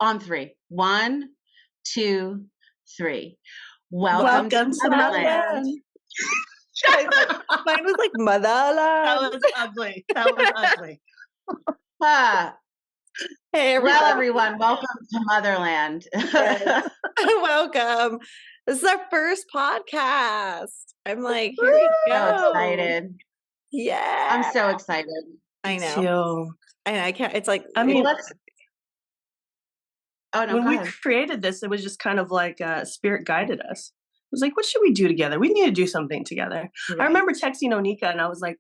On three. 1, 2, 3. Welcome to Motherland. Mine was like Motherland. That was ugly. Hey, everyone. Well, everyone, welcome to Motherland. Yes. Welcome. This is our first podcast. I'm like, here we go. So excited. Yeah. I'm so excited. I know. Too. And I can't, it's like, I mean, when we created this, it was just kind of like Spirit guided us. It was like, what should we do together? We need to do something together. Right. I remember texting Oneika and I was like,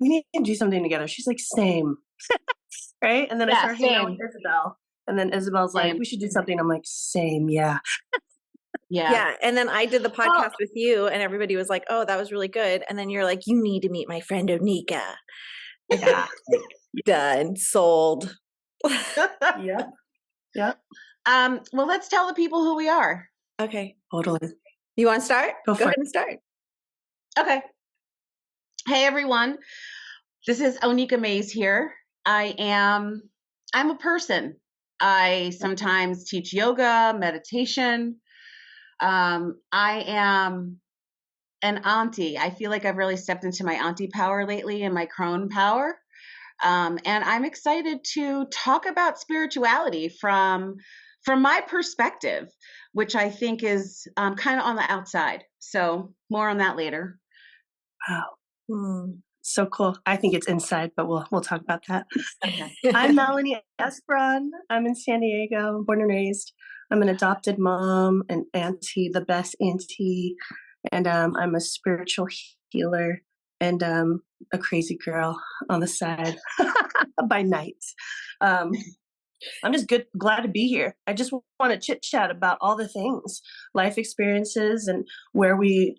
we need to do something together. She's like, same. Right? And then I started hanging out with Isabel. And then Isabel's like, we should do something. I'm like, same, yeah. Yeah. And then I did the podcast with you and everybody was like, oh, that was really good. And then you're like, you need to meet my friend Oneika. Yeah. Done. Sold. Yep. Well, let's tell the people who we are. Okay. Totally. You want to start? Go ahead and start. Okay. Hey, everyone. This is Oneika Mays here. I'm a person. I sometimes teach yoga, meditation. I am an auntie. I feel like I've really stepped into my auntie power lately and my crone power. And I'm excited to talk about spirituality from my perspective, which I think is kind of on the outside. So more on that later. Wow. So cool. I think it's inside, but we'll talk about that. Okay. I'm Melanie Esperon. I'm in San Diego, born and raised. I'm an adopted mom, an auntie, the best auntie, and I'm a spiritual healer and a crazy girl on the side by night. I'm just glad to be here. I just want to chit chat about all the things, life experiences, and when we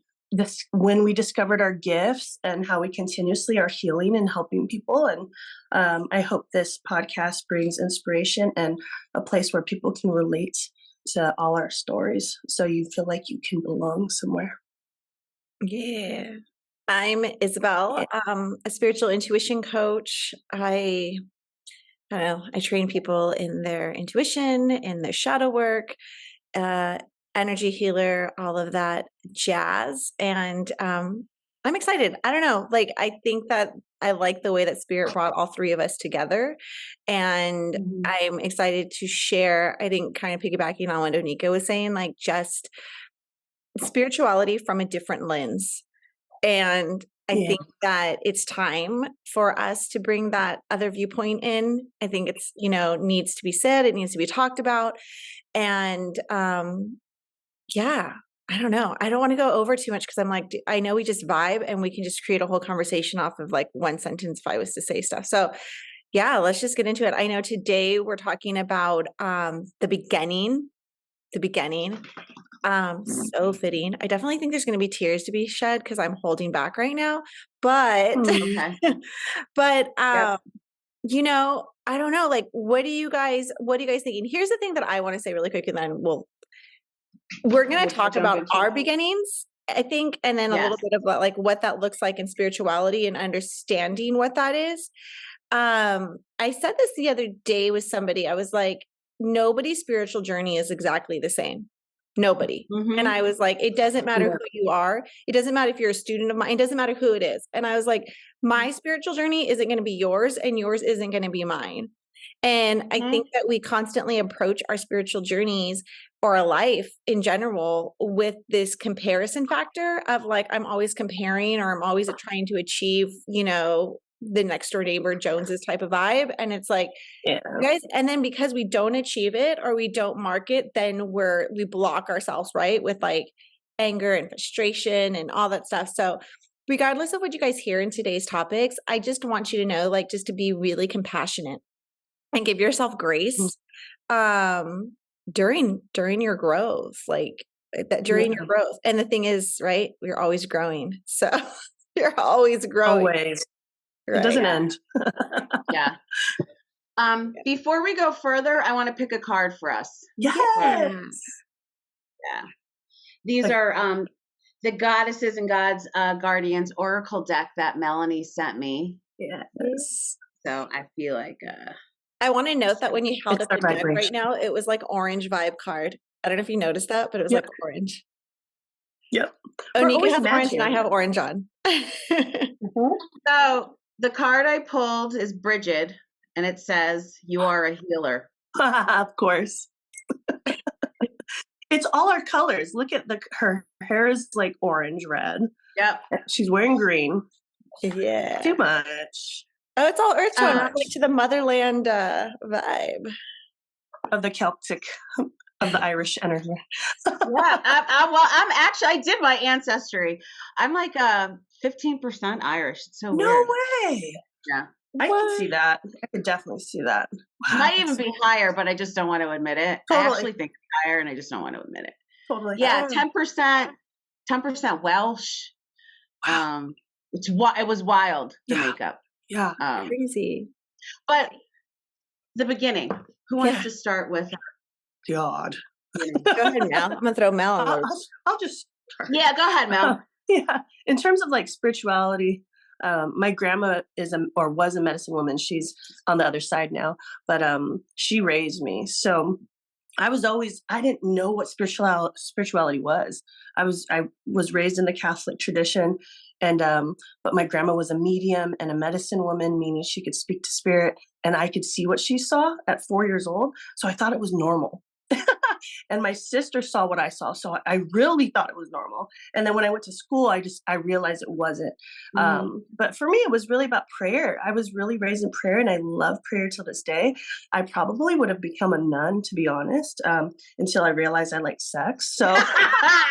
discovered our gifts and how we continuously are healing and helping people. And I hope this podcast brings inspiration and a place where people can relate to all our stories, so you feel like you can belong somewhere. Yeah. I'm Isabel, a spiritual intuition coach. I don't know, I train people in their intuition, in their shadow work, energy healer, all of that jazz. And I'm excited. I don't know, like, I think that I like the way that Spirit brought all three of us together. And I'm excited to share, I think, kind of piggybacking on what Oneika was saying, like just spirituality from a different lens. And I think that it's time for us to bring that other viewpoint in. I think it's, needs to be said. It needs to be talked about. And I don't know. I don't want to go over too much because I'm like, I know we just vibe and we can just create a whole conversation off of like one sentence if I was to say stuff. So yeah, let's just get into it. I know today we're talking about the beginning. So fitting. I definitely think there's going to be tears to be shed because I'm holding back right now. But, but I don't know. Like, what are you guys thinking? Here's the thing that I want to say really quick, and then we're going to talk about our beginnings, I think, and then a little bit about like what that looks like in spirituality and understanding what that is. I said this the other day with somebody. I was like, nobody's spiritual journey is exactly the same. Nobody. And I was like, it doesn't matter who you are. It doesn't matter if you're a student of mine. It doesn't matter who it is. And I was like, my spiritual journey isn't going to be yours and yours isn't going to be mine. And I think that we constantly approach our spiritual journeys or our life in general with this comparison factor of like, I'm always comparing or I'm always trying to achieve, the next door neighbor Jones's type of vibe. And it's like, guys, and then because we don't achieve it or we don't mark it, then we block ourselves, right? With like anger and frustration and all that stuff. So regardless of what you guys hear in today's topics, I just want you to know, like, just to be really compassionate and give yourself grace during your growth, like that during your growth. And the thing is, right, we're always growing. So you're always growing. Always. Right. It doesn't end. Yeah. Before we go further, I want to pick a card for us. Yes. Yeah. These are the Goddesses and Gods Guardians Oracle deck that Melanie sent me. Yes. So I feel like I want to note that when you held It's up our the deck right vibration. now, it was like orange vibe card. I don't know if you noticed that, but it was Yep. like orange. Yep. We're Oneika always has orange and I matching. have orange on. So the card I pulled is Bridget, and it says, "You are a healer." Of course. It's all our colors. Look at her hair is like orange red. Yep. She's wearing green. Yeah. Too much. Oh, it's all earth tone. much. To the Motherland vibe. Of the Celtic, of the Irish energy. Yeah. I did my ancestry. I'm like 15% Irish. It's so No weird. way. Yeah. I can see that. I could definitely see that. Wow. Might even be higher, but I just don't want to admit it. Totally. I actually think it's higher, and I just don't want to admit it. Totally. Yeah, 10% Welsh. Wow. It was wild, the makeup. Yeah. Crazy. But the beginning. Who wants to start with? God. Go ahead, Mel. I'm gonna throw Mel on those. I'll just start. Yeah, go ahead, Mel. Yeah. In terms of like spirituality, my grandma was a medicine woman. She's on the other side now, but she raised me. So I didn't know what spirituality was. I was raised in the Catholic tradition, and but my grandma was a medium and a medicine woman, meaning she could speak to spirit, and I could see what she saw at 4 years old. So I thought it was normal. And my sister saw what I saw, so I really thought it was normal. And then when I went to school, I realized it wasn't. But for me, it was really about prayer. I was really raised in prayer, and I love prayer till this day. I probably would have become a nun, to be honest, until I realized I liked sex. So I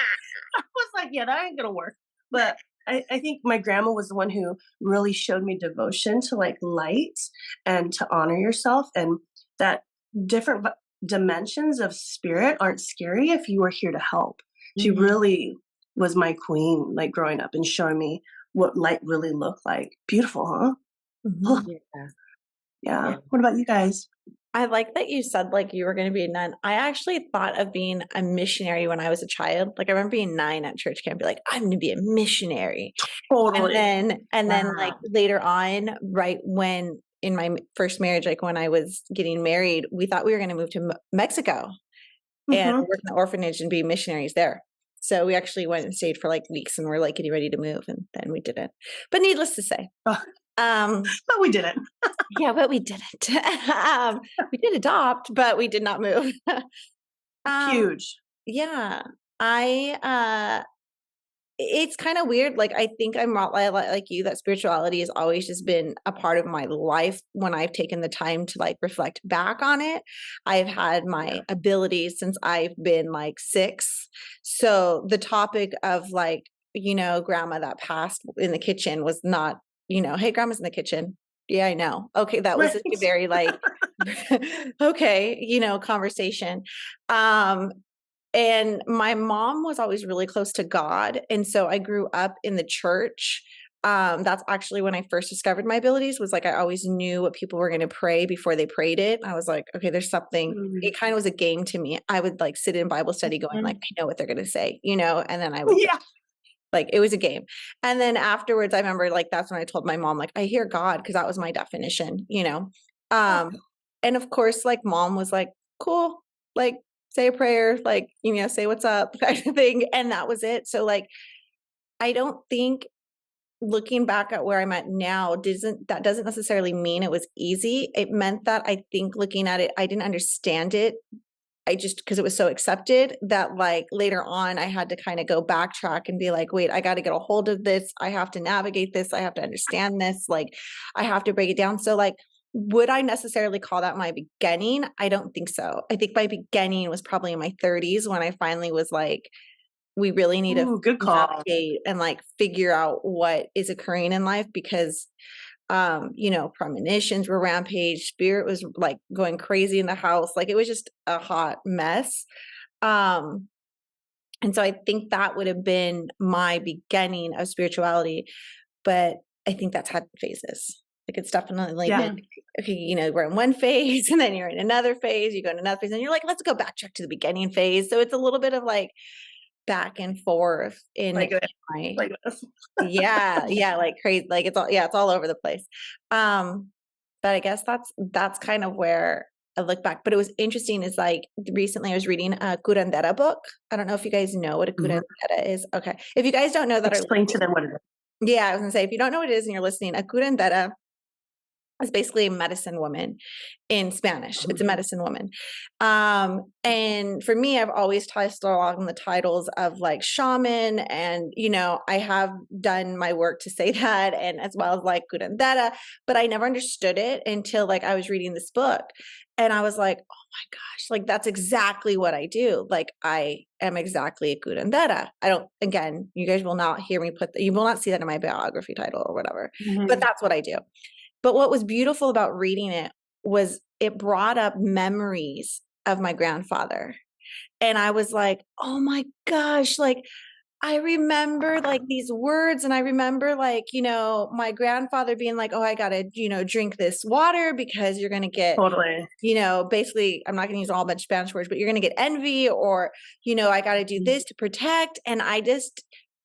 was like, yeah, that ain't gonna work. But I think my grandma was the one who really showed me devotion to like light and to honor yourself, and that different dimensions of spirit aren't scary if you are here to help. She really was my queen, like growing up and showing me what light really looked like. Beautiful, huh? Yeah. What about you guys? I like that you said like you were going to be a nun. I actually thought of being a missionary when I was a child. Like I remember being 9 at church camp, be like, I'm going to be a missionary. Totally. And then like later on, right when in my first marriage, like when I was getting married, we thought we were going to move to Mexico and work in the orphanage and be missionaries there. So we actually went and stayed for like weeks, and we're like getting ready to move, and then we didn't. But needless to say, but we didn't. Yeah, but we didn't. We did adopt, but we did not move. Huge. Yeah, it's kind of weird. Like, I think I'm not like you, that spirituality has always just been a part of my life. When I've taken the time to like reflect back on it, I've had my abilities since I've been like 6. So the topic of like, grandma that passed in the kitchen was not, hey, grandma's in the kitchen. Yeah, I know. Okay. That was just a very like, okay, conversation. And my mom was always really close to God. And so I grew up in the church. That's actually when I first discovered my abilities, was like, I always knew what people were going to pray before they prayed it. I was like, okay, there's something, it kind of was a game to me. I would like sit in Bible study going like, I know what they're going to say, and then I would like, it was a game. And then afterwards, I remember like, that's when I told my mom, like, I hear God, because that was my definition, and of course, like mom was like, cool, like, say a prayer, like, say what's up kind of thing. And that was it. So like, I don't think, looking back at where I'm at now, that doesn't necessarily mean it was easy. It meant that I think looking at it, I didn't understand it. I just, because it was so accepted, that like later on I had to kind of go backtrack and be like, wait, I got to get a hold of this. I have to navigate this. I have to understand this. Like I have to break it down. So like, would I necessarily call that my beginning? I don't think so. I think my beginning was probably in my 30s when I finally was like, we really need to navigate and like figure out what is occurring in life, because premonitions were rampage, spirit was like going crazy in the house. Like it was just a hot mess. And so I think that would have been my beginning of spirituality, but I think that's had phases. Like it's definitely been, okay, we're in one phase and then you're in another phase, you go in another phase and you're like, let's go backtrack to the beginning phase. So it's a little bit of like back and forth in like yeah, like crazy. Like it's all over the place. I guess that's kind of where I look back. But it was interesting is like recently I was reading a curandera book. I don't know if you guys know what a curandera is. Okay. If you guys don't know that, explain to them what it is. Yeah, I was gonna say, if you don't know what it is and you're listening, a curandera is basically a medicine woman in Spanish. It's a medicine woman. And for me, I've always tossed along the titles of like shaman, and I have done my work to say that, and as well as like curandera, but I never understood it until like I was reading this book. And I was like, oh my gosh, like that's exactly what I do. Like I am exactly a curandera. Again, you guys will not hear me you will not see that in my biography title or whatever, but that's what I do. But what was beautiful about reading it was it brought up memories of my grandfather. And I was like, oh my gosh, like I remember like these words, and I remember like, my grandfather being like, oh, I got to, drink this water because you're going to get, totally, basically, I'm not going to use all a bunch of Spanish words, but you're going to get envy, or, I got to do this to protect. And I just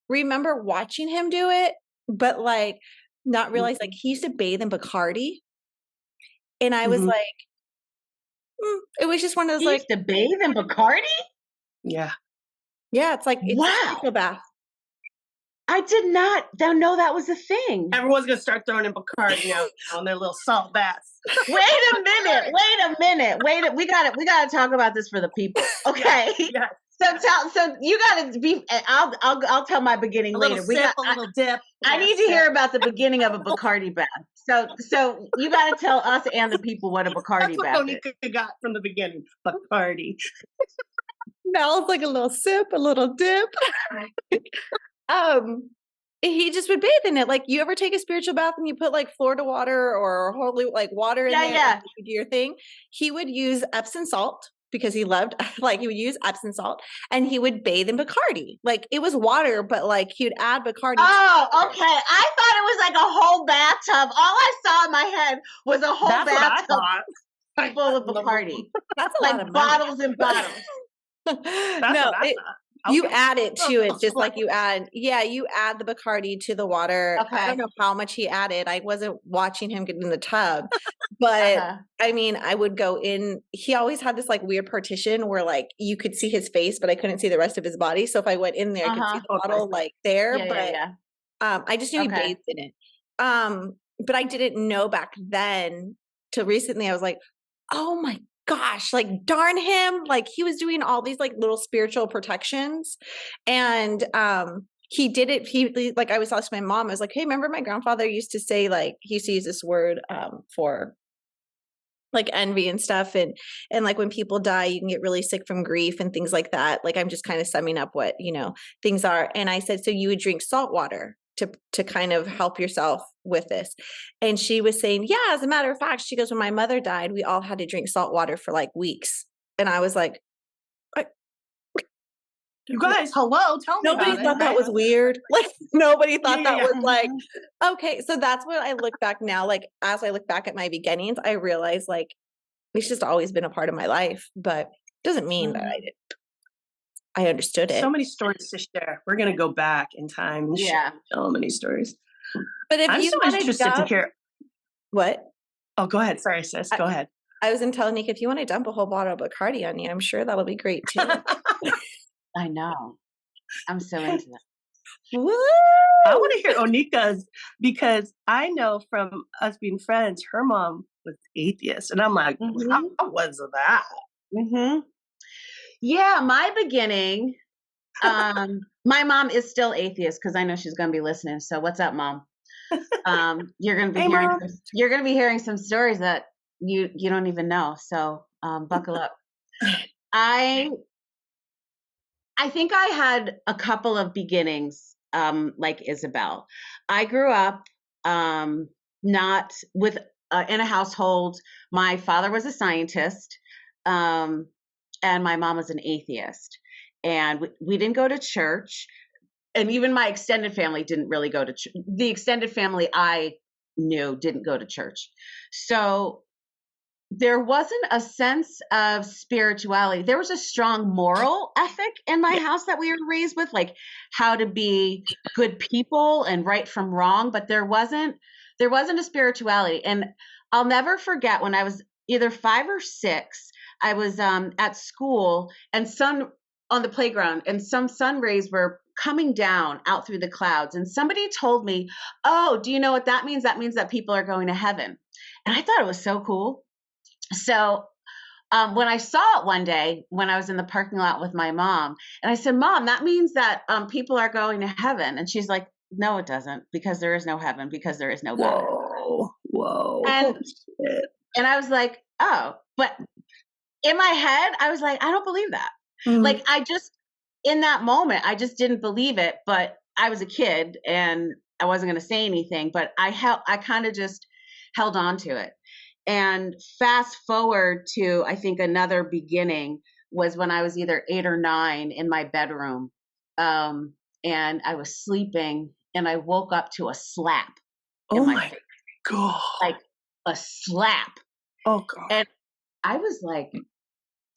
remember watching him do it, but like not realize like he used to bathe in Bacardi. And I was like, it was just one of those he used to bathe in Bacardi? Yeah. Yeah, it's like it's a spiritual bath. I did not know that was a thing. Everyone's gonna start throwing in Bacardi now on their little salt baths. Wait a minute. We gotta talk about this for the people. Okay. Yes. So you gotta be. I'll tell my beginning later. A little dip. I need to hear about the beginning of a Bacardi bath. So you gotta tell us and the people what a Bacardi bath is. That's what Oneika got from the beginning. Bacardi. Now it's like a little sip, a little dip. He just would bathe in it. Like, you ever take a spiritual bath and you put like Florida water or holy like water in there? Yeah. You do your thing. He would use Epsom salt because he loved, like, he would use Epsom salt, and he would bathe in Bacardi. Like, it was water, but like he would add Bacardi. Oh, okay. I thought it was like a whole bathtub. All I saw in my head was a whole bathtub full of Bacardi. That's a like lot of bottles and bottles. No, you add it to it, just like you add the Bacardi to the water. Okay. I don't know how much he added. I wasn't watching him get in the tub, but I mean, I would go in. He always had this like weird partition where like you could see his face, but I couldn't see the rest of his body. So if I went in there, I could see the bottle like there. I just knew he bathed in it. But I didn't know back then till recently. I was like, oh my gosh, like darn him. Like he was doing all these like little spiritual protections. And he did it. He like, I was asking my mom, I was like, hey, remember my grandfather used to say, like, he used to use this word for like envy and stuff. And like when people die, you can get really sick from grief and things like that. Like, I'm just kind of summing up what, things are. And I said, so you would drink salt water to kind of help yourself with this. And she was saying, yeah, as a matter of fact, she goes, when my mother died, we all had to drink salt water for like weeks. And I was like, you guys, hello, tell me. Nobody thought that was weird. Like nobody thought that was like, okay. So that's what I look back now. Like, as I look back at my beginnings, I realize like, it's just always been a part of my life, but it doesn't mean that I understood it. So many stories to share. We're going to go back in time and share so many stories. But if I'm you so interested to hear. What? Oh, go ahead. Sorry, sis. Go ahead. I was telling Nick, if you want to dump a whole bottle of Bacardi on you, I'm sure that'll be great too. I know. I'm so into that. Woo! I want to hear Oneika's, because I know from us being friends, her mom was atheist. And I'm like, how was that? Mm-hmm. Yeah, my beginning, my mom is still atheist because I know she's going to be listening. So what's up, Mom? You're going to be hearing some stories that you don't even know. So buckle up. I think I had a couple of beginnings like Isabel. I grew up not with in a household. My father was a scientist. And my mom was an atheist, and we didn't go to church, and even my extended family didn't really go to church. The extended family I knew didn't go to church. So there wasn't a sense of spirituality. There was a strong moral ethic in my house that we were raised with, like how to be good people and right from wrong, but there wasn't a spirituality. And I'll never forget when I was either 5 or 6, I was at school and on the playground, and some sun rays were coming down out through the clouds. And somebody told me, "Oh, do you know what that means? That means that people are going to heaven." And I thought it was so cool. So when I saw it one day when I was in the parking lot with my mom, and I said, "Mom, that means that people are going to heaven." And she's like, "No, it doesn't, because there is no heaven, because there is no God." Whoa. And I was like, "Oh," but in my head, I was like, "I don't believe that." Like, I just, in that moment, I just didn't believe it. But I was a kid and I wasn't going to say anything, but I kind of just held on to it. And fast forward to, I think, another beginning was when I was either 8 or 9 in my bedroom. And I was sleeping and I woke up to a slap in my face. God. Like a slap. Oh, God. And I was like,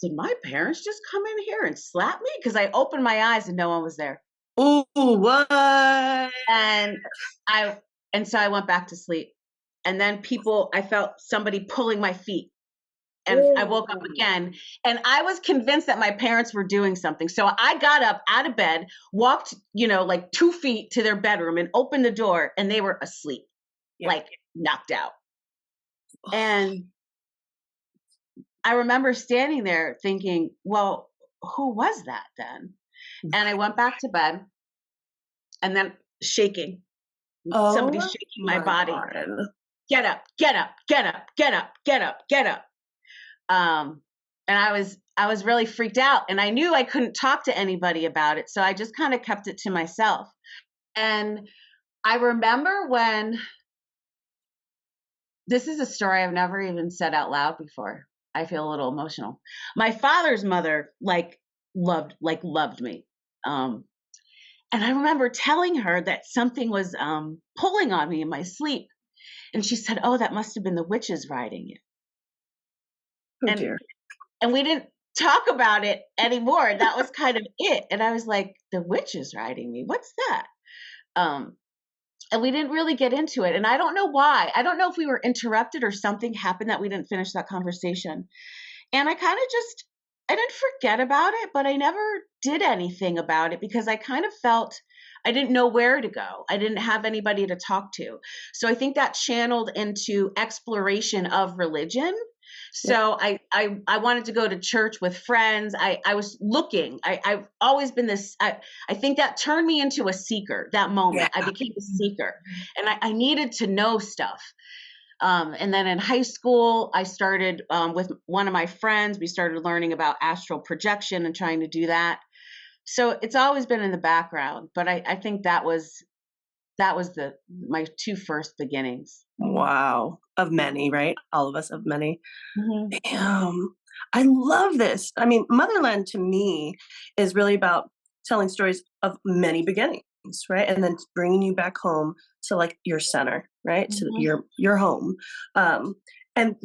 did my parents just come in here and slap me? Because I opened my eyes and no one was there. Oh, what? And so I went back to sleep. And then I felt somebody pulling my feet. And I woke up again. And I was convinced that my parents were doing something. So I got up out of bed, walked, like 2 feet to their bedroom and opened the door, and they were asleep, like knocked out. And I remember standing there thinking, well, who was that then? And I went back to bed, and then shaking. Somebody shaking my body. God. Get up, get up, get up, get up, get up, get up. And I was really freaked out, and I knew I couldn't talk to anybody about it. So I just kind of kept it to myself. And I remember when, this is a story I've never even said out loud before. I feel a little emotional. My father's mother loved me. And I remember telling her that something was pulling on me in my sleep. And she said, "Oh, that must have been the witches riding you." Oh, dear. And we didn't talk about it anymore. That was kind of it. And I was like, the witches riding me? What's that? And we didn't really get into it. And I don't know why. I don't know if we were interrupted or something happened that we didn't finish that conversation. And I kind of I didn't forget about it, but I never did anything about it because I kind of felt I didn't know where to go. I didn't have anybody to talk to. So I think that channeled into exploration of religion. So I wanted to go to church with friends. I was looking. I've always been this. I think that turned me into a seeker. That moment, I became a seeker, and I needed to know stuff. And then in high school, I started with one of my friends. We started learning about astral projection and trying to do that. So it's always been in the background. But I think that was my 2 first beginnings. Wow. Of many, right? All of us of many. Damn. I love this. I mean, Motherland to me is really about telling stories of many beginnings, right? And then bringing you back home to like your center, right? To your home. And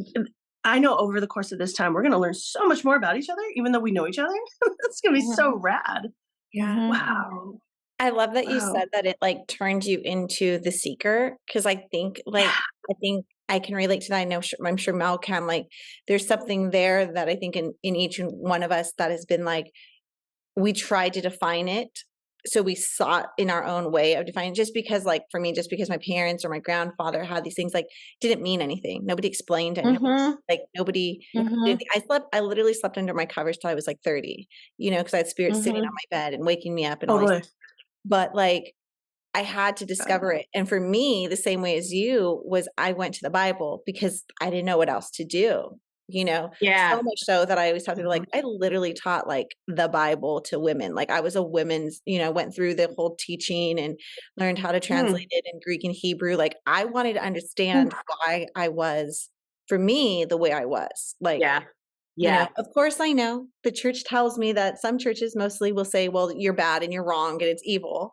I know over the course of this time, we're going to learn so much more about each other, even though we know each other. That's going to be so rad. Yeah. Wow. I love that you said that it like turned you into the seeker. Cause I think I can relate to that. I know, I'm sure Mel can, like, there's something there that I think in each one of us that has been like, we tried to define it. So we sought in our own way of defining it, just because like, for me, just because my parents or my grandfather had these things, like didn't mean anything. Nobody explained anything. Like nobody, I literally slept under my covers till I was like 30, cause I had spirits sitting on my bed and waking me up and all this. But like, I had to discover it. And for me, the same way as you was I went to the Bible because I didn't know what else to do, so much so that I always tell people, like, I literally taught like the Bible to women. Like I was a women's, went through the whole teaching and learned how to translate it in Greek and Hebrew. Like I wanted to understand why I was, for me, the way I was. Like, of course I know the church tells me that some churches mostly will say, well, you're bad and you're wrong and it's evil.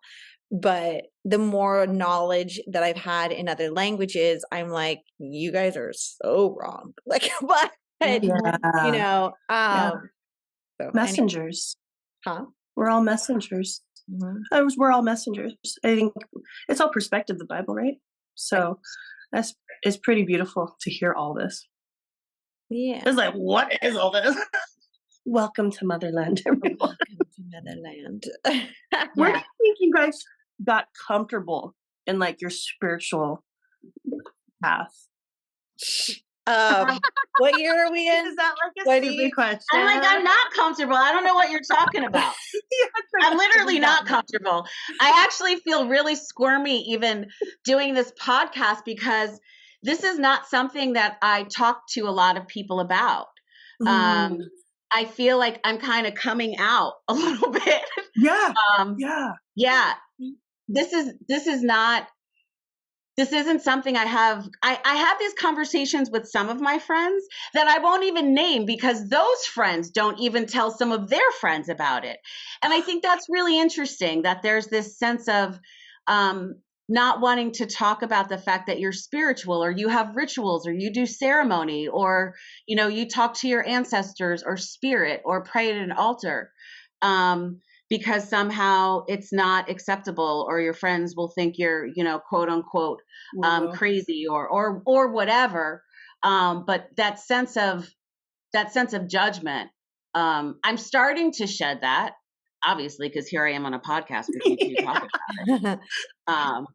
But the more knowledge that I've had in other languages, I'm like, you guys are so wrong. Like, but, so messengers. Huh? We're all messengers. We're all messengers. I think it's all perspective, the Bible, right? So it's pretty beautiful to hear all this. Yeah. It's like, what is all this? Welcome to Motherland, everyone. Welcome to Motherland. Where do you think you guys got comfortable in like your spiritual path? What year are we in? Is that like a stupid question? I'm like, I'm not comfortable. I don't know what you're talking about. I'm literally not comfortable. I actually feel really squirmy even doing this podcast because this is not something that I talk to a lot of people about. I feel like I'm kind of coming out a little bit. Yeah. Yeah. This isn't something I have these conversations with some of my friends that I won't even name because those friends don't even tell some of their friends about it. And I think that's really interesting that there's this sense of not wanting to talk about the fact that you're spiritual or you have rituals or you do ceremony or, you talk to your ancestors or spirit or pray at an altar. Because somehow it's not acceptable or your friends will think you're, quote unquote, crazy or whatever. But that sense of judgment, I'm starting to shed that, obviously, because here I am on a podcast with you two talking about it.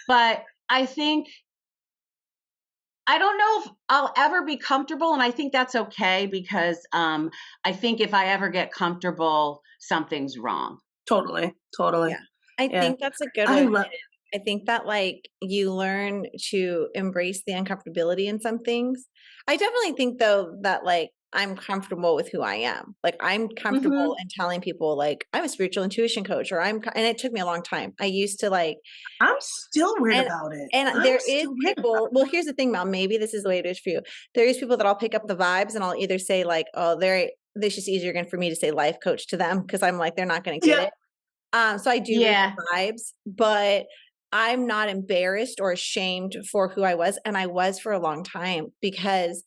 But I think, I don't know if I'll ever be comfortable, and I think that's okay because I think if I ever get comfortable, something's wrong. Totally. Yeah. I think that's a good way. I think that you learn to embrace the uncomfortability in some things. I definitely think though that I'm comfortable with who I am. I'm comfortable in telling people I'm a spiritual intuition coach and it took me a long time. I used to I'm still weird about it. And there is people, well, here's the thing, Mel, maybe this is the way it is for you. There is people that I'll pick up the vibes and I'll either say oh, this is easier again for me to say life coach to them. Cause I'm they're not going to get it. So I do read the vibes, but I'm not embarrassed or ashamed for who I was. And I was for a long time because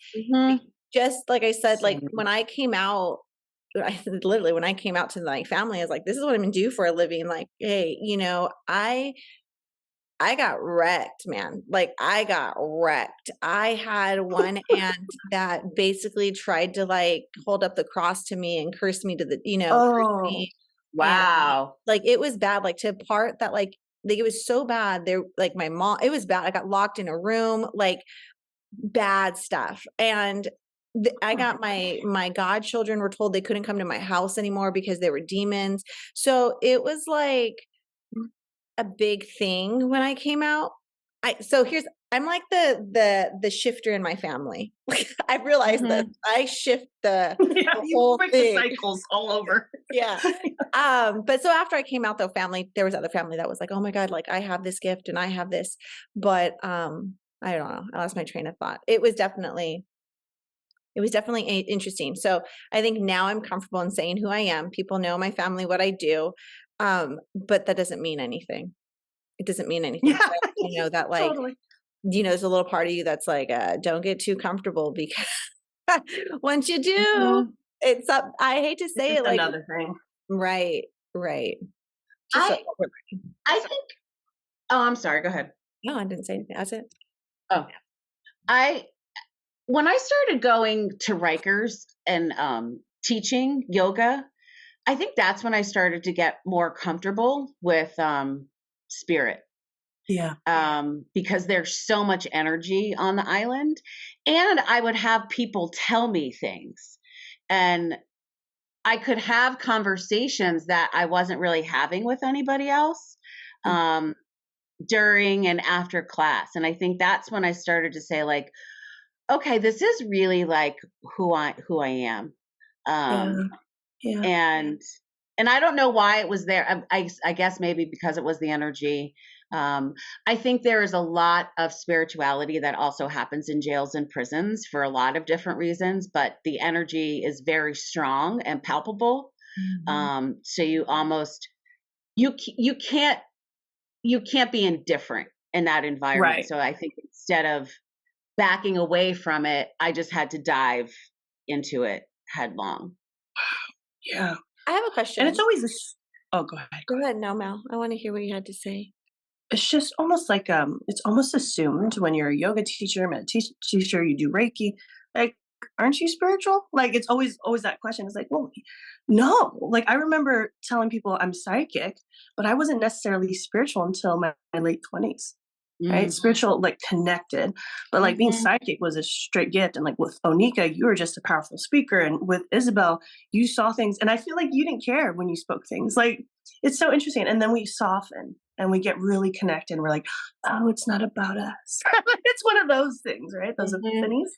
just like I said, when I came out, literally when I came out to my family, I was like, this is what I'm going to do for a living. Hey, I got wrecked, man. I got wrecked. I had one aunt that basically tried to hold up the cross to me and curse me to the, curse me. Wow. And, it was bad, to a part that it was so bad. There, my mom, it was bad. I got locked in a room, bad stuff. And I got my godchildren were told they couldn't come to my house anymore because they were demons. So it was a big thing when I came out. I'm like the shifter in my family. I've realized that I shift the whole thing. The cycles all over. Yeah. But so after I came out, though, there was other family that was oh my God, I have this gift and I have this, but I don't know. I lost my train of thought. It was definitely interesting. So I think now I'm comfortable in saying who I am. People know my family, what I do. But that doesn't mean anything. It doesn't mean anything. Yeah. So I know that totally. There's a little part of you that's don't get too comfortable because once you do, it's up. I hate to say it another thing. Right. I think, oh, I'm sorry. Go ahead. No, I didn't say anything. That's it. Oh, when I started going to Rikers and teaching yoga, I think that's when I started to get more comfortable with spirit. Yeah. Because there's so much energy on the island. And I would have people tell me things. And I could have conversations that I wasn't really having with anybody else during and after class. And I think that's when I started to say okay, this is really who I am. Yeah. And I don't know why it was there. I guess maybe because it was the energy. I think there is a lot of spirituality that also happens in jails and prisons for a lot of different reasons, but the energy is very strong and palpable. So you almost, you can't be indifferent in that environment. Right. So I think instead of backing away from it, I just had to dive into it headlong. Yeah. I have a question. And it's always oh, go ahead. Go ahead. No, Mel. I want to hear what you had to say. it's just almost like it's almost assumed when you're a yoga teacher, meditation teacher, you do Reiki, like, aren't you spiritual? Like, it's always that question. It's like, well, no. Like, I remember telling people I'm psychic, but I wasn't necessarily spiritual until my late 20s. Right? Spiritual, like, connected, but like being psychic was a straight gift. And like with Oneika, you were just a powerful speaker. And with Isabel, you saw things. And I feel like you didn't care when you spoke things. Like, it's so interesting. And then we soften and we get really connected. And we're like, oh, it's not about us. It's one of those things, right? Those epiphanies.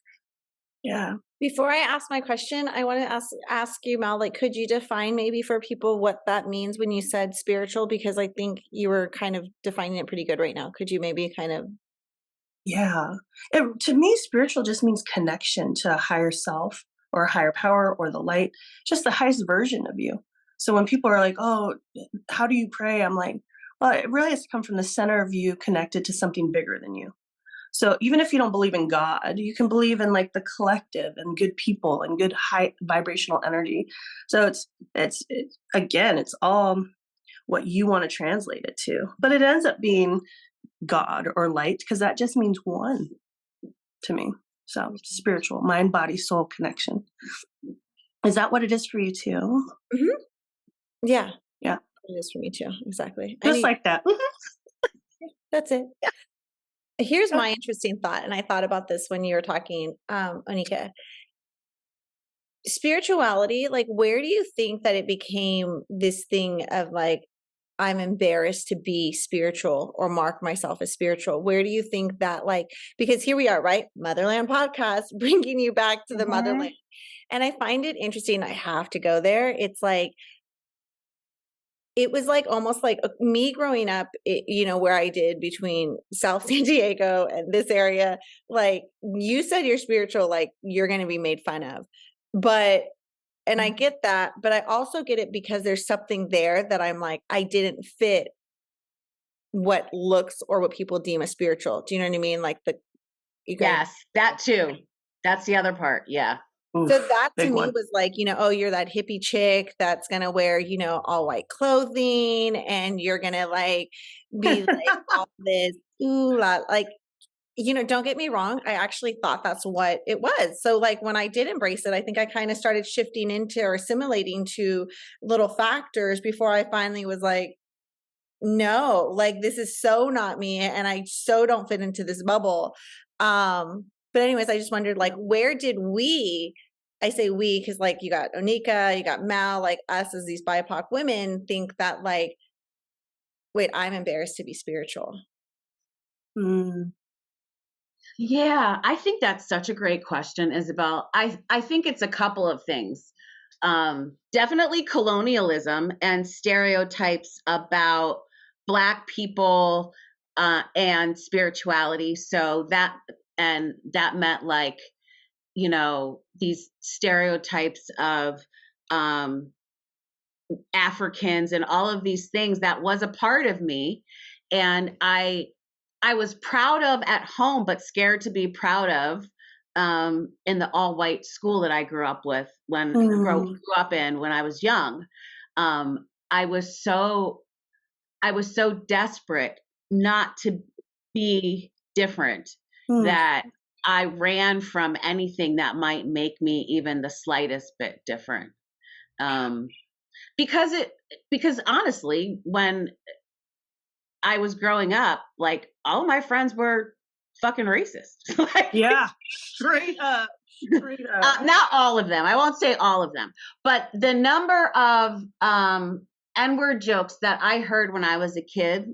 Yeah. Before I ask my question, I want to ask you, Mel, like, could you define maybe for people what that means when you said spiritual? Because I think you were kind of defining it pretty good right now. Could you maybe kind of? Yeah. To me, spiritual just means connection to a higher self or a higher power or the light, just the highest version of you. So when people are like, oh, how do you pray? I'm like, well, it really has to come from the center of you connected to something bigger than you. So even if you don't believe in God, you can believe in like the collective and good people and good high vibrational energy. So it's again, it's all what you want to translate it to. But it ends up being God or light because that just means one to me. So spiritual, mind, body, soul connection. Is that what it is for you too? Yeah. Yeah. It is for me too. Exactly. Just like that. That's it. Yeah. Here's my interesting thought, and I thought about this when you were talking, Oneika. Spirituality, like, where do you think that it became this thing of like, I'm embarrassed to be spiritual or mark myself as spiritual? Where do you think that, like, because here we are, right? Motherland podcast, bringing you back to the motherland. And I find it interesting. I have to go there. It's like, it was like almost like me growing up, where I did between South San Diego and this area. Like, you said you're spiritual, like you're going to be made fun of. And I get that, but I also get it because there's something there that I'm like, I didn't fit what looks or what people deem as spiritual. Do you know what I mean? Like yes, that too. That's the other part. Yeah. So that to me was like, oh, you're that hippie chick that's going to wear, all white clothing, and you're going to like be like all this, like, don't get me wrong. I actually thought that's what it was. So like when I did embrace it, I think I kind of started shifting into or assimilating to little factors before I finally was like, no, like this is so not me. And I so don't fit into this bubble. But anyways, I just wondered, like, where did I say we, because like you got Oneika, you got Mal, like us as these BIPOC women think that like, wait, I'm embarrassed to be spiritual. Yeah, I think that's such a great question, Isabel. I think it's a couple of things. Definitely colonialism and stereotypes about Black people and spirituality. So that meant like, these stereotypes of Africans and all of these things. That was a part of me. And I was proud of at home, but scared to be proud of in the all white school that I grew up with grew up in when I was young. I was so desperate not to be different that I ran from anything that might make me even the slightest bit different. Because honestly, when I was growing up, like all my friends were fucking racist. Like, yeah, straight up. Not all of them. I won't say all of them, but the number of N-word jokes that I heard when I was a kid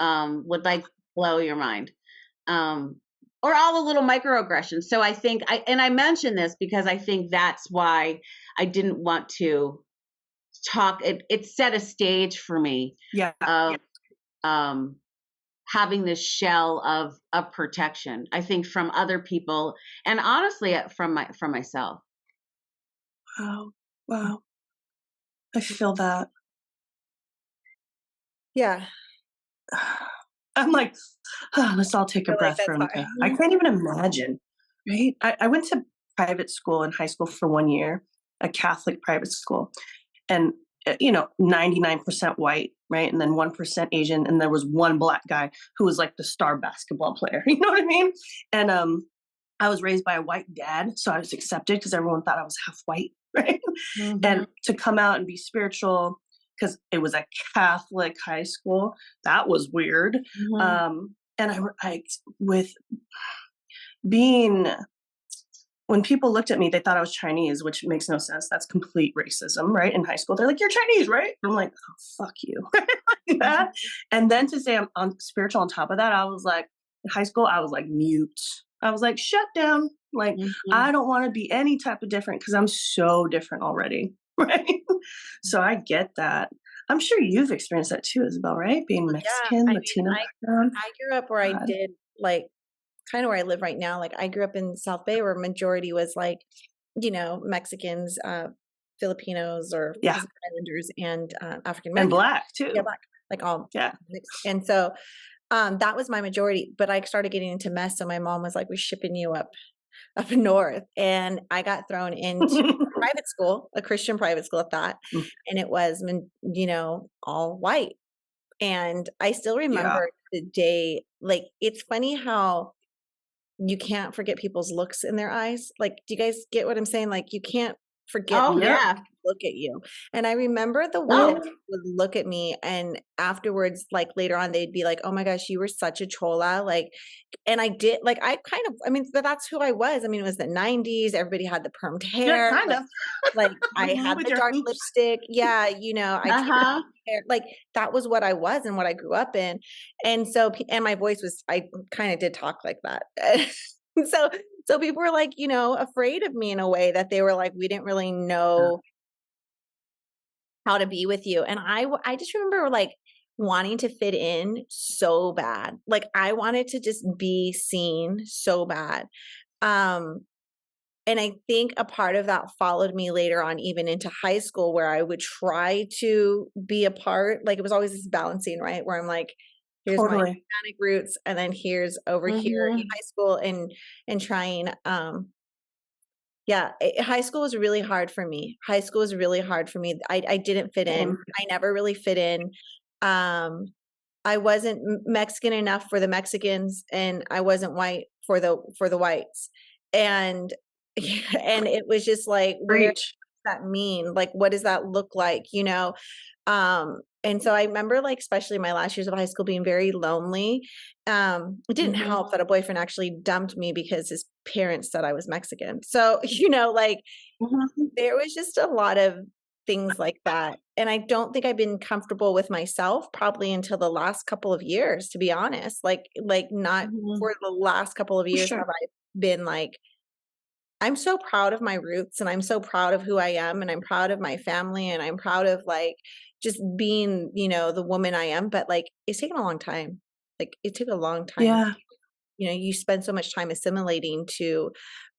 would like blow your mind. Or all the little microaggressions. So I think I mention this because I think that's why I didn't want to talk. It set a stage for me of having this shell of protection, I think, from other people and honestly from myself. Wow. I feel that. Yeah. I'm like, let's all take a breath for a minute. I can't even imagine, right? I went to private school in high school for 1 year, a Catholic private school. And 99% white, right? And then 1% Asian. And there was one black guy who was like the star basketball player. You know what I mean? And I was raised by a white dad, so I was accepted because everyone thought I was half white, right? Mm-hmm. And to come out and be spiritual, because it was a Catholic high school, that was weird. Mm-hmm. And I with being, when people looked at me, they thought I was Chinese, which makes no sense. That's complete racism, right? In high school, they're like, "You're Chinese, right?" I'm like, "Oh, fuck you." Like that. And then to say I'm on spiritual on top of that, I was like, in high school, I was like mute. I was like, shut down. Like, Mm-hmm. I don't want to be any type of different because I'm so different already, right? So I get that. I'm sure you've experienced that too, Isabel, right? Being Mexican, Latino background. I grew up where I did like kind of where I live right now. Like I grew up in South Bay where majority was like, Mexicans, Filipinos or Pacific Islanders and African American. And black too. Yeah, black. Like all mixed. And so that was my majority, but I started getting into mess. So my mom was like, "We're shipping you up north." And I got thrown into a private school, a Christian private school at that. And it was, all white. And I still remember the day, like, it's funny how you can't forget people's looks in their eyes. Like, do you guys get what I'm saying? Like, you can't forget look at you. And I remember the way that people would look at me, and afterwards, like later on, they'd be like, "Oh my gosh, you were such a chola." Like, and I did, like, but that's who I was. I mean, it was the 90s. Everybody had the permed hair. Yeah, kind of. Like I had the dark lipstick. Yeah. I keep hair. Like that was what I was and what I grew up in. And so, and my voice was, I kind of did talk like that. So people were like, afraid of me in a way that they were like, we didn't really know how to be with you. And I just remember like wanting to fit in so bad. Like I wanted to just be seen so bad. And I think a part of that followed me later on, even into high school, where I would try to be a part. Like it was always this balancing, right? Where I'm like, here's my Hispanic roots, and then here's over here in high school, and trying. High school was really hard for me. I didn't fit in. I never really fit in. I wasn't Mexican enough for the Mexicans, and I wasn't white for the whites. And it was just like, where does that mean? Like, what does that look like? And so I remember, like, especially my last years of high school being very lonely. It didn't help that a boyfriend actually dumped me because his parents said I was Mexican. So, there was just a lot of things like that. And I don't think I've been comfortable with myself probably until the last couple of years, to be honest. Like not for the last couple of years have I been like, I'm so proud of my roots, and I'm so proud of who I am, and I'm proud of my family, and I'm proud of like just being, the woman I am. But like, it's taken a long time. Like it took a long time. Yeah. You spend so much time assimilating to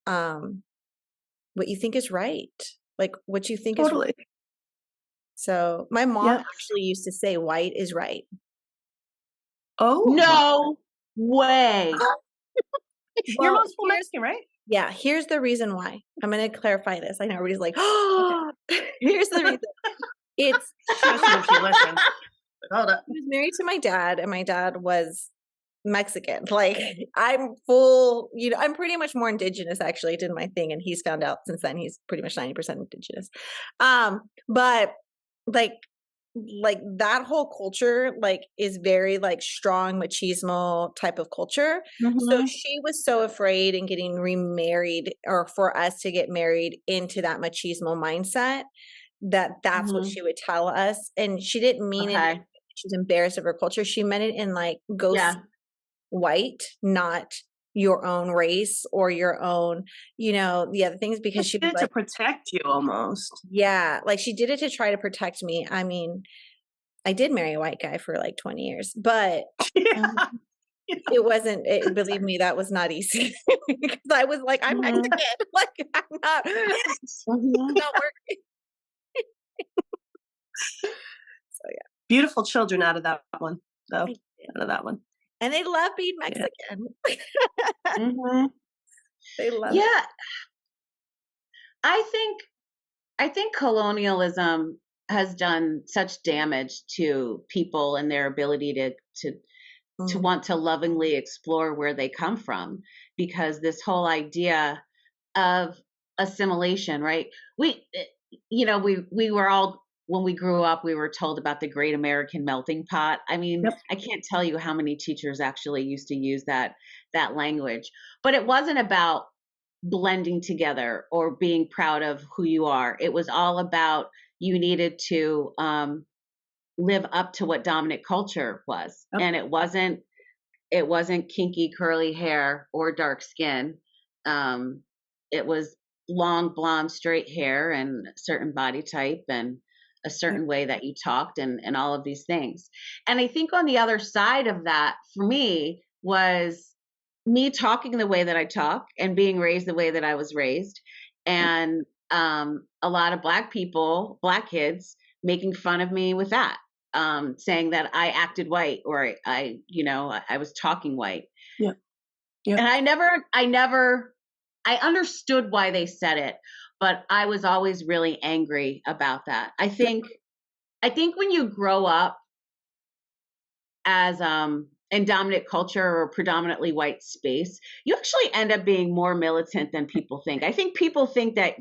what you think is right. Like what you think is right. So my mom actually used to say, "White is right." Oh, no way. Your mom's full Mexican, right? Yeah, here's the reason why. I'm going to clarify this. I know everybody's like, "Oh, here's the reason." It's she listens. Hold up. I was married to my dad, and my dad was Mexican. Like I'm full, I'm pretty much more indigenous. Actually, I did my thing, and he's found out since then he's pretty much 90% indigenous. But like that whole culture like is very like strong machismo type of culture. So she was so afraid in getting remarried, or for us to get married into that machismo mindset, that's what she would tell us. And she didn't mean it. She was embarrassed of her culture. She meant it in like, go see white, not your own race or your own, the other things, because she did it to protect you almost. Yeah. Like she did it to try to protect me. I mean, I did marry a white guy for like 20 years, but it wasn't, believe me, that was not easy. Because I was like, I'm Mexican. Like I'm not, it's not working. So yeah. Beautiful children out of that one, though. Out of that one. And they love being Mexican. They love it. I think colonialism has done such damage to people and their ability to want to lovingly explore where they come from, because this whole idea of assimilation, right? We were all, when we grew up, we were told about the Great American Melting Pot. I mean, Yep. I can't tell you how many teachers actually used to use that language, but it wasn't about blending together or being proud of who you are. It was all about, you needed to live up to what dominant culture was. Yep. And it wasn't kinky curly hair or dark skin. It was long blonde straight hair and a certain body type and a certain way that you talked and all of these things. And I think on the other side of that for me was me talking the way that I talk and being raised the way that I was raised. And a lot of Black people, Black kids, making fun of me with that, saying that I acted white, or I was talking white. Yeah. Yep. And I understood why they said it, but I was always really angry about that. I think when you grow up as in dominant culture or predominantly white space, you actually end up being more militant than people think. I think people think that,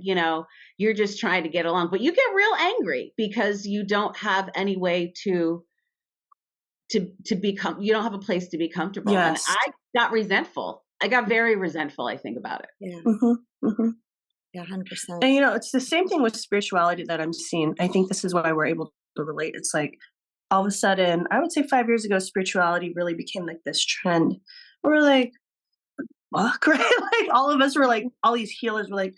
you're just trying to get along, but you get real angry because you don't have any way to become, you don't have a place to be comfortable. Yes. And I got resentful. I got very resentful, I think, about it. Yeah. Mm-hmm. Mm-hmm. Yeah, 100%. And it's the same thing with spirituality that I'm seeing. I think this is why we're able to relate. It's like, all of a sudden, I would say 5 years ago, spirituality really became like this trend. We're like, fuck, right? Like all of us were like, all these healers were like,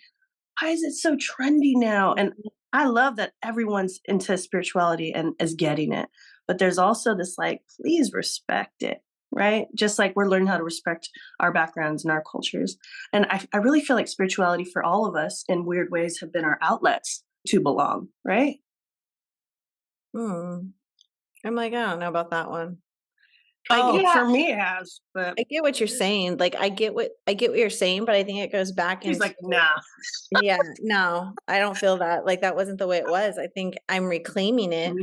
why is it so trendy now? And I love that everyone's into spirituality and is getting it. But there's also this like, please respect it, right? Just like we're learning how to respect our backgrounds and our cultures. And I really feel like spirituality for all of us in weird ways have been our outlets to belong, right? I'm like, I don't know about that one. For me it has, but I get what you're saying. Like, I get what you're saying, but I think it goes back. He's like, nah. Yeah, no, I don't feel that. Like, that wasn't the way it was. I think I'm reclaiming it.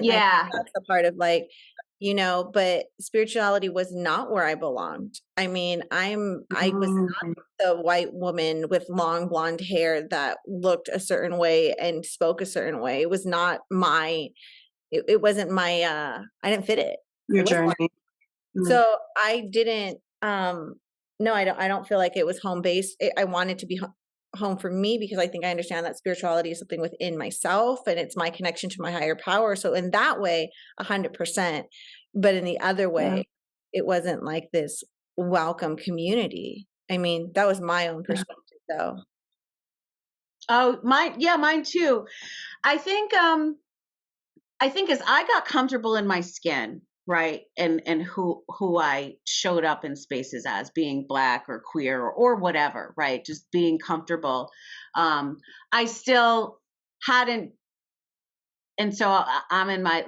Yeah. That's the part of like, but spirituality was not where I belonged. I mean, I was not the white woman with long blonde hair that looked a certain way and spoke a certain way. It was not it wasn't my, I didn't fit it. Your journey. So I didn't, no, I don't feel like it was home based. I wanted to be home for me because I think I understand that spirituality is something within myself and it's my connection to my higher power. So in that way, 100%. But in the other way, it wasn't like this welcome community. I mean, that was my own perspective though. Oh, mine too. I think as I got comfortable in my skin, right, and who I showed up in spaces as, being Black or queer or whatever, right, just being comfortable, I still hadn't, and so I'm in my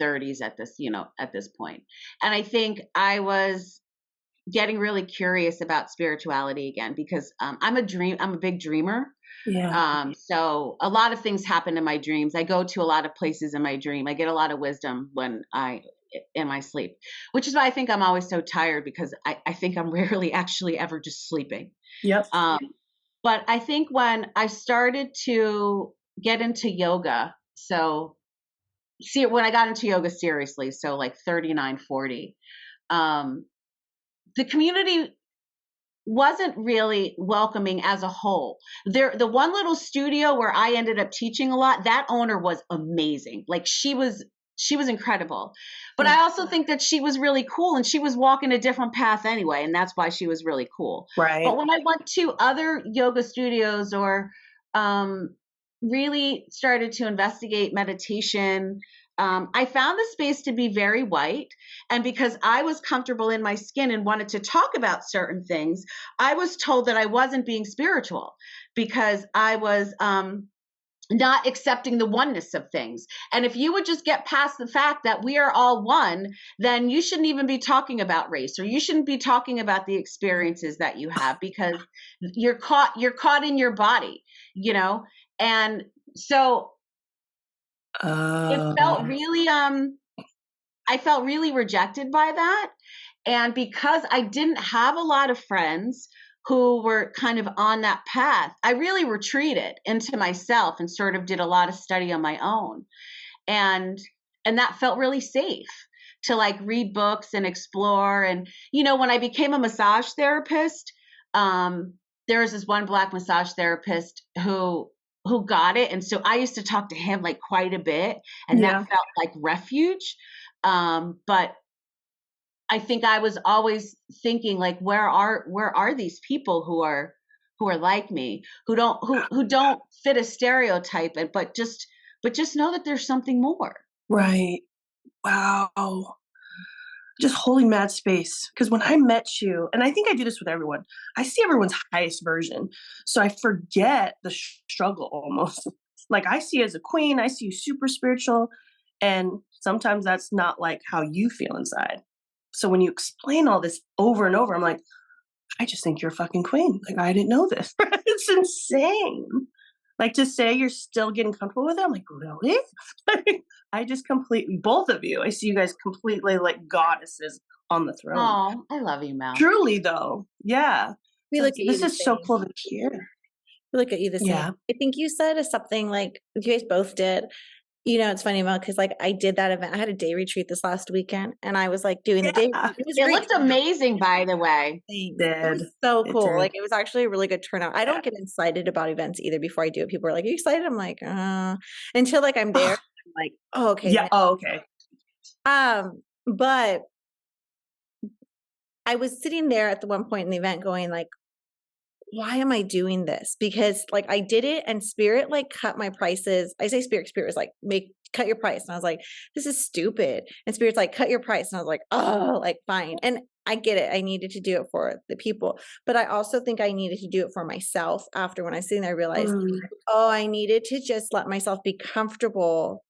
30s at this point, and I think I was getting really curious about spirituality again because I'm a big dreamer. Yeah. So a lot of things happen in my dreams. I go to a lot of places in my dream. I get a lot of wisdom in my sleep, which is why I think I'm always so tired, because I think I'm rarely actually ever just sleeping. Yep. But I think when I started to get into yoga, when I got into yoga seriously, so like 39, 40, the community wasn't really welcoming as a whole. The one little studio where I ended up teaching a lot, that owner was amazing. Like she was incredible. But I also think that she was really cool, and she was walking a different path anyway, and that's why she was really cool. Right. But when I went to other yoga studios or really started to investigate meditation, I found the space to be very white. And because I was comfortable in my skin and wanted to talk about certain things, I was told that I wasn't being spiritual because I was not accepting the oneness of things. And if you would just get past the fact that we are all one, then you shouldn't even be talking about race, or you shouldn't be talking about the experiences that you have, because you're caught in your body, And so It felt really, I felt really rejected by that. And because I didn't have a lot of friends who were kind of on that path, I really retreated into myself and sort of did a lot of study on my own. And that felt really safe to like read books and explore. And, you know, when I became a massage therapist, there was this one Black massage therapist who got it. And so I used to talk to him like quite a bit, and that felt like refuge. But I think I was always thinking like, where are these people who are like me, who don't fit a stereotype, but just know that there's something more. Right. Wow. Just holding mad space. Because when I met you, and I think I do this with everyone, I see everyone's highest version. So I forget the struggle almost. Like I see you as a queen, I see you super spiritual. And sometimes that's not like how you feel inside. So when you explain all this over and over, I'm like, I just think you're a fucking queen. Like, I didn't know this. It's insane. Like, to say you're still getting comfortable with it, I'm like, really? Like, I just completely, both of you, I see you guys completely like goddesses on the throne. Oh, I love you, Mel. Truly, though. Yeah. We look at this is so cool to hear. We look at you the same. Yeah. I think you said something like, you guys both did. You know, it's funny, Mel, because like I did that event. I had a day retreat this last weekend, and I was like doing the day. It looked amazing, by the way. It was so cool. Like it was actually a really good turnout. I don't get excited about events either before I do it. People are like, "Are you excited?" I'm like, until like I'm there. I'm like, oh, okay. Yeah. Oh, okay. But I was sitting there at the one point in the event going like, why am I doing this? Because like I did it and Spirit like cut my prices. I say Spirit was like, cut your price. And I was like, this is stupid. And Spirit's like, cut your price. And I was like, oh, like fine. And I get it. I needed to do it for the people, but I also think I needed to do it for myself. After when I was sitting there, I realized, oh, I needed to just let myself be comfortable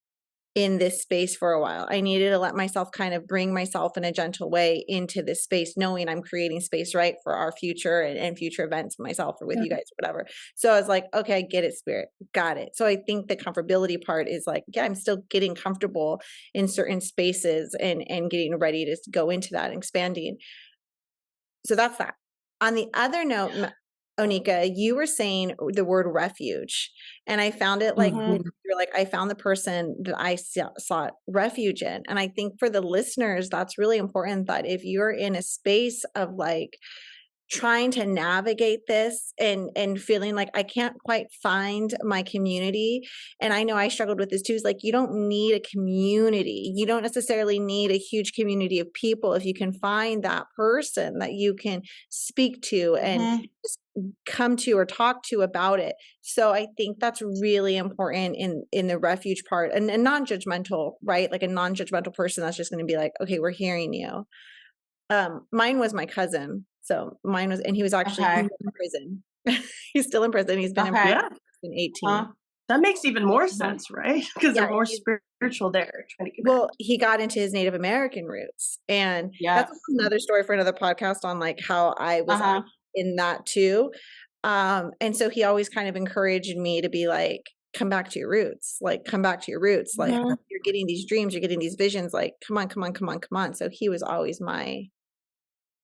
in this space for a while. I needed to let myself kind of bring myself in a gentle way into this space, knowing I'm creating space, right, for our future and future events, myself or with you guys, whatever. So I was like, okay, I get it, Spirit. Got it. So I think the comfortability part is like, yeah, I'm still getting comfortable in certain spaces and getting ready to go into that and expanding. So that's that. On the other note, Oneika, you were saying the word refuge, and I found it like you're like, I found the person that I sought refuge in. And I think for the listeners, that's really important, that if you're in a space of like trying to navigate this and feeling like I can't quite find my community. And I know I struggled with this too. Is like, you don't need a community. You don't necessarily need a huge community of people. If you can find that person that you can speak to and just come to or talk to about it. So I think that's really important in the refuge part, and non-judgmental, right? Like a non-judgmental person that's just going to be like, okay, we're hearing you. Mine was my cousin. So mine was, and he was actually in prison. He's still in prison. He's been in prison since 18. That makes even more sense, right? Because they're more spiritual there. Well, he got into his Native American roots, and that's another story for another podcast on like how I was in that too. And so he always kind of encouraged me to be like, come back to your roots, like come back to your roots. Like you're getting these dreams, you're getting these visions, like come on. So he was always my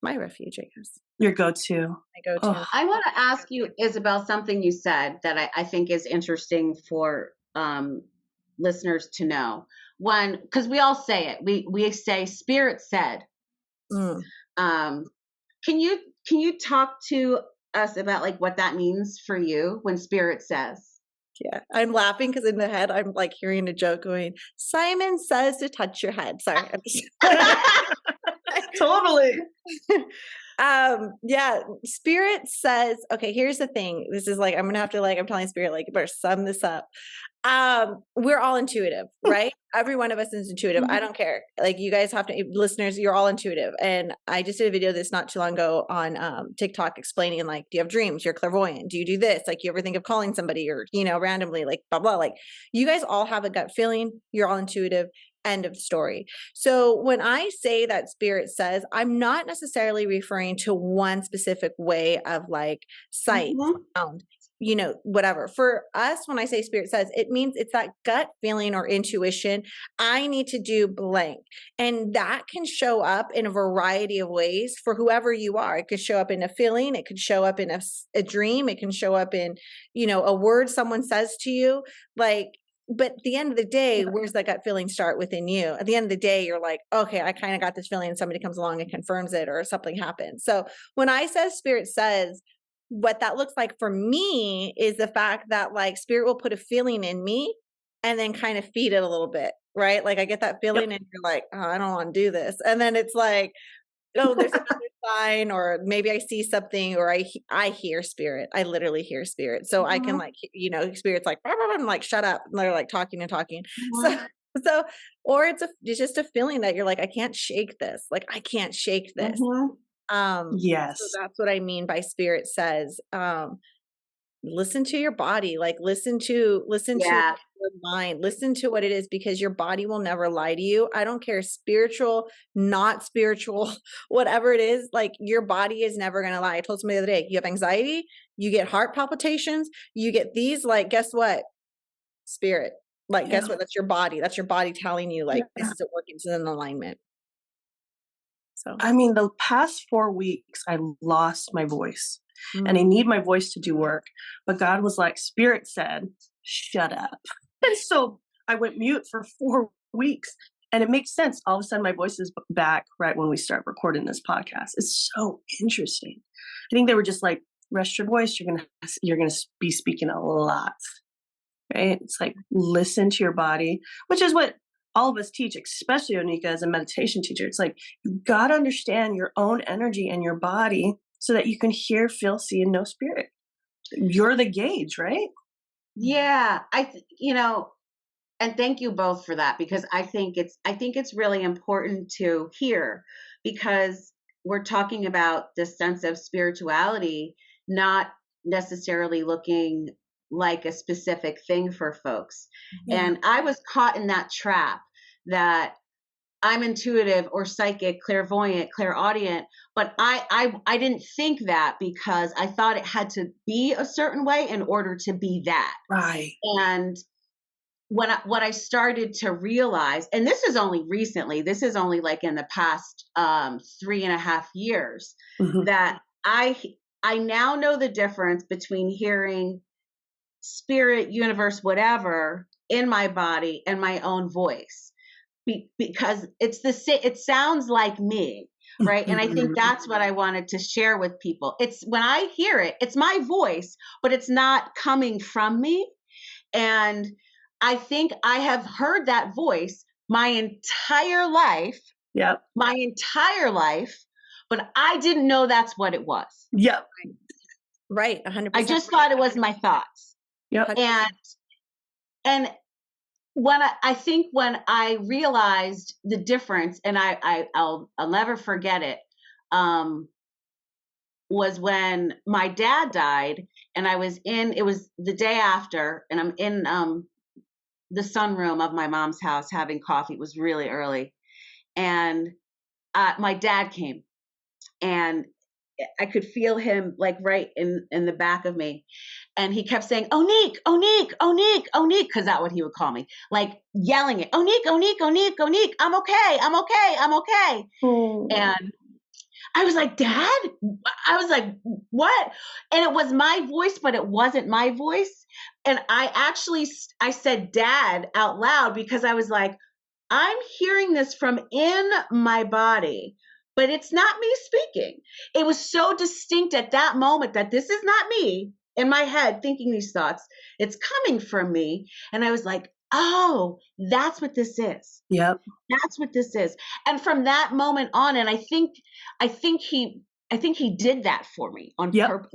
refuge, I guess. Your go-to. My go-to. Oh. I want to ask you, Isabel, something you said that I think is interesting for listeners to know. One, because we all say it, we say Spirit said. Can you talk to us about like what that means for you when Spirit says? Yeah, I'm laughing because in the head I'm like hearing a joke going, Simon says to touch your head. Sorry. Totally. Yeah, Spirit says, okay, here's the thing. This is like, I'm going to have to like, I'm telling Spirit, like, you better sum this up. We're all intuitive, right? Every one of us is intuitive. I don't care. Like you guys have to, listeners, you're all intuitive. And I just did a video this not too long ago on TikTok explaining like, do you have dreams? You're clairvoyant. Do you do this? Like you ever think of calling somebody or, you know, randomly like blah, blah, like you guys all have a gut feeling. You're all intuitive. End of story. So when I say that Spirit says, I'm not necessarily referring to one specific way of like sight, sound. whatever. For us, when I say spirit says, it means it's that gut feeling or intuition. I need to do blank. And that can show up in a variety of ways for whoever you are. It could show up in a feeling. It could show up in a dream. It can show up in, a word someone says to you. But at the end of the day, where's that gut feeling start within you? At the end of the day, you're like, okay, I kind of got this feeling, and somebody comes along and confirms it, or something happens. So when I say spirit says, what that looks like for me is the fact that spirit will put a feeling in me and then kind of feed it a little bit, right? Like I get that feeling and you're like, oh, I don't want to do this. And then it's like, oh, there's another sign, or maybe I see something, or I hear spirit. I literally hear spirit. So I can spirit's like, I'm like, shut up. And they're like talking and talking. So, or it's just a feeling that you're like, I can't shake this. Like, I can't shake this. Yes. So that's what I mean by spirit says, listen to your body, listen to your mind, listen to what it is, because your body will never lie to you. I don't care, spiritual, not spiritual, whatever it is, your body is never going to lie. I told somebody the other day, you have anxiety, you get heart palpitations, you get these, guess what? Spirit. Guess what? That's your body. That's your body telling you this isn't working. This is in alignment. So, I mean, the past 4 weeks, I lost my voice and I need my voice to do work. But God was like, spirit said, shut up. And so I went mute for 4 weeks, and it makes sense. All of a sudden my voice is back right when we start recording this podcast. It's so interesting. I think they were just like, rest your voice. You're going to be speaking a lot, right? It's like, listen to your body, which is what all of us teach, especially Oneika as a meditation teacher. It's like, you got to understand your own energy and your body so that you can hear, feel, see, and know spirit. You're the gauge, right? Yeah. And thank you both for that, because I think it's really important to hear, because we're talking about this sense of spirituality, not necessarily looking like a specific thing for folks. And I was caught in that trap that I'm intuitive or psychic, clairvoyant, clairaudient, but I didn't think that, because I thought it had to be a certain way in order to be that. Right. And what I started to realize, and this is only recently, this is only in the past 3.5 years, that I now know the difference between hearing spirit, universe, whatever in my body and my own voice, because it sounds like me, right? And I think that's what I wanted to share with people. It's when I hear it, it's my voice, but it's not coming from me. And I think I have heard that voice my entire life. Yep. My entire life, but I didn't know that's what it was. Yep. Right. 100%. I just thought it was my thoughts. Yep. And when when I realized the difference, and I'll never forget it, was when my dad died, and it was the day after, and I'm in the sunroom of my mom's house having coffee. It was really early, and my dad came, and I could feel him right in the back of me. And he kept saying, Oneika, Oneika, Oneika, Oneika, because that's what he would call me, yelling it, Oneika, Oneika, Oneika, Oneika, I'm okay, I'm okay, I'm okay. And I was like, Dad? I was like, what? And it was my voice, but it wasn't my voice. And I said Dad out loud, because I was like, I'm hearing this from in my body, but it's not me speaking. It was so distinct at that moment that this is not me in my head thinking these thoughts. It's coming from me. And I was like, oh, that's what this is. Yep. That's what this is. And from that moment on, and I think he did that for me on purpose.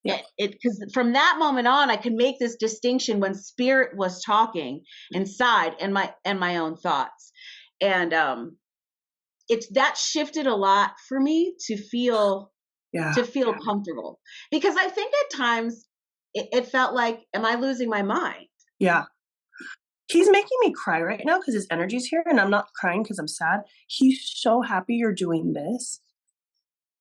Yep. Because from that moment on, I could make this distinction when spirit was talking inside and my own thoughts. And that shifted a lot for me to feel comfortable, because I think at times it felt like, am I losing my mind? Yeah. He's making me cry right now because his energy's here, and I'm not crying because I'm sad. He's so happy you're doing this.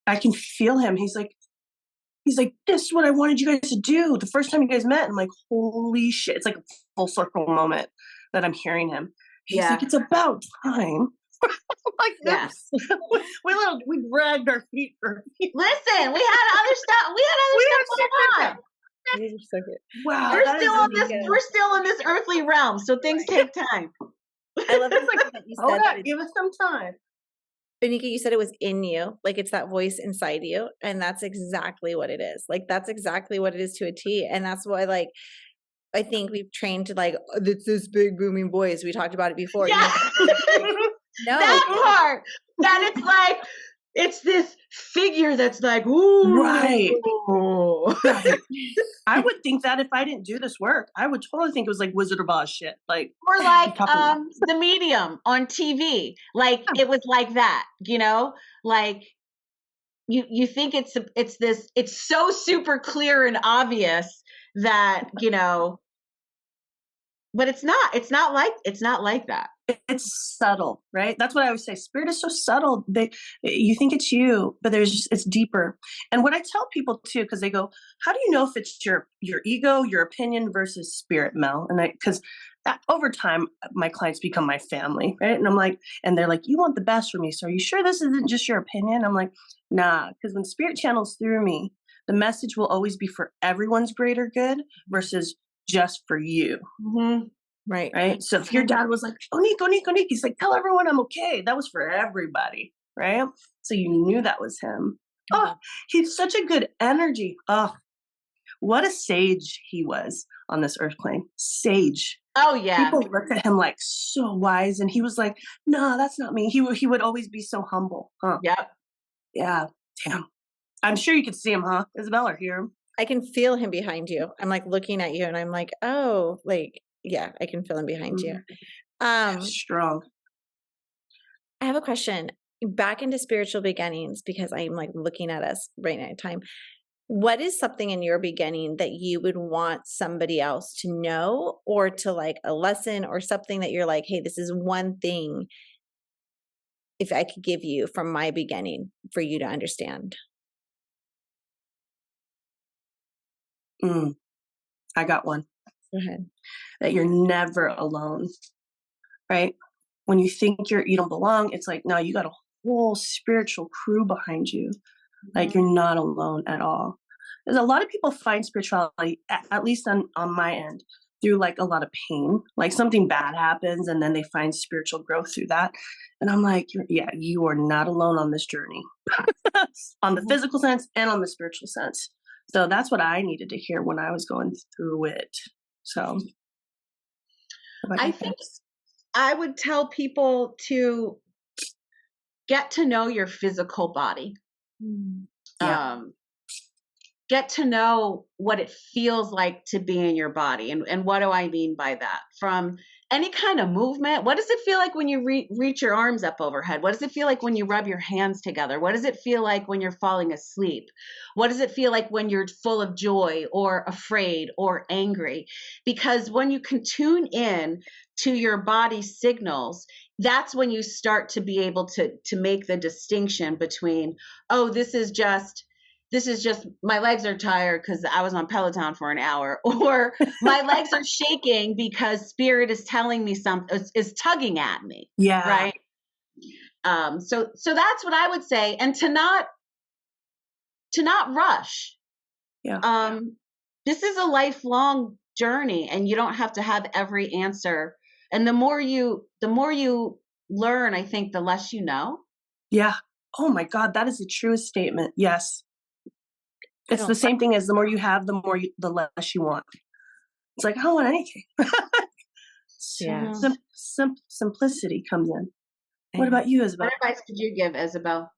I can feel him. He's he's like, this is what I wanted you guys to do the first time you guys met. And I'm like, holy shit. It's like a full circle moment that I'm hearing him. He's like, it's about time. Like, yes. we dragged our feet for Listen, we had other stuff. We had other stuff going on. Wow. We're still in this earthly realm, so things take time. I love it. Like, you said give us some time. Oneika, you said it was in you, like it's that voice inside you, and that's exactly what it is. Like that's exactly what it is to a T, and that's why, like, I think we've trained to like it's this big booming voice. We talked about it before. Yeah. No, that part. That it's like it's this figure that's like, ooh, right. I would think that if I didn't do this work, I would totally think it was like Wizard of Oz shit. Like, or like the Medium on TV. Like it was like that, you know. Like you think it's so super clear and obvious that, you know, but it's not. It's not like that. It's subtle, right? That's what I always say. Spirit is so subtle. You think it's you, but it's deeper. And what I tell people too, because they go, "How do you know if it's your ego, your opinion versus spirit, Mel?" And because over time, my clients become my family, right? And I'm like, and they're like, "You want the best for me, so are you sure this isn't just your opinion?" I'm like, "Nah," because when spirit channels through me, the message will always be for everyone's greater good versus just for you. Mm-hmm. Right. So if your dad was like, Oneika, he's like, tell everyone I'm okay. That was for everybody. Right. So you knew that was him. Oh, he's such a good energy. Oh, what a sage he was on this earth plane. Sage. Oh, yeah. People looked at him like so wise. And he was like, no, that's not me. He would always be so humble. Huh? Yep. Yeah. Damn. I'm sure you could see him, huh? Isabel, or hear him. I can feel him behind you. I'm like looking at you and I'm like, oh, like, yeah, I can feel him behind you. Strong. I have a question. Back into spiritual beginnings, because I'm like looking at us right now in time. What is something in your beginning that you would want somebody else to know, or to like a lesson or something that you're like, hey, this is one thing if I could give you from my beginning for you to understand? I got one. Go ahead. That you're never alone, right? When you think you don't belong, it's like, no, you got a whole spiritual crew behind you. Like you're not alone at all. There's a lot of people find spirituality, at least on my end, through like a lot of pain. Like something bad happens and then they find spiritual growth through that. And I'm like, you are not alone on this journey, on the physical sense and on the spiritual sense. So that's what I needed to hear when I was going through it. So I think I would tell people to get to know your physical body. Yeah. Get to know what it feels like to be in your body. And what do I mean by that? From any kind of movement, what does it feel like when you reach your arms up overhead? What does it feel like when you rub your hands together? What does it feel like when you're falling asleep? What does it feel like when you're full of joy or afraid or angry? Because when you can tune in to your body signals, that's when you start to be able to make the distinction between, oh, this is just my legs are tired because I was on Peloton for an hour, or my legs are shaking because spirit is telling me something, is tugging at me. Yeah. Right. So that's what I would say. And to not rush. Yeah. This is a lifelong journey and you don't have to have every answer. And the more you learn, I think the less you know. Yeah. Oh my God. That is the truest statement. Yes. It's the same thing as the more you have, the less you want. It's like, I don't want anything. Yeah. Simplicity comes in. What about you, Isabel? What advice could you give, Isabel?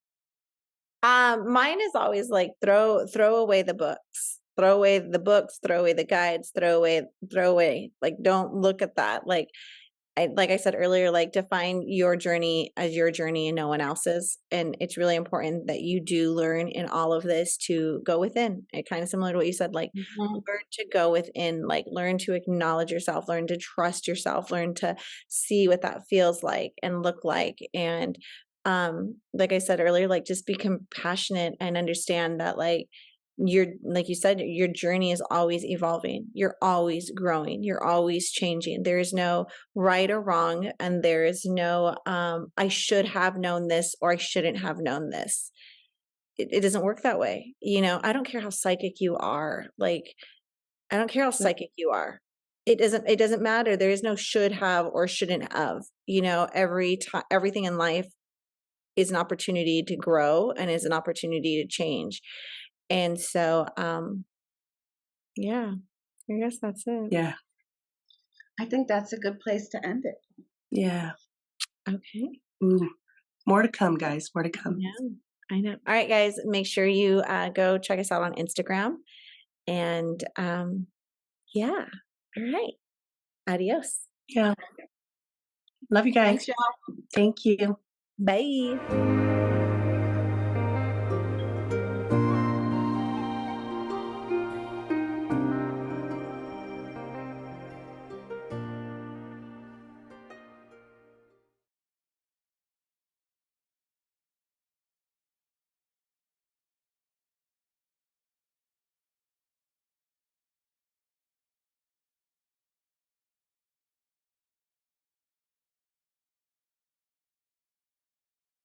Mine is always like throw away the books. Throw away the books, throw away the guides, throw away. Like, don't look at that. Like I said earlier, like define your journey as your journey and no one else's. And it's really important that you do learn in all of this to go within. It kind of similar to what you said, like learn to go within, like learn to acknowledge yourself, learn to trust yourself, learn to see what that feels like and look like. And like I said earlier, like just be compassionate and understand that like you're, like you said, your journey is always evolving. You're always growing. You're always changing. There is no right or wrong. And there is no, I should have known this or I shouldn't have known this. It doesn't work that way. You know, I don't care how psychic you are. Like, I don't care how psychic you are. It doesn't matter. There is no should have or shouldn't have. You know, everything in life is an opportunity to grow and is an opportunity to change. And so, yeah, I guess that's it. Yeah. I think that's a good place to end it. Yeah. Okay. Ooh. More to come, guys. More to come. Yeah, I know. All right, guys, make sure you go check us out on Instagram. And yeah. All right. Adios. Yeah. Love you guys. Thanks, y'all. Thank you. Bye.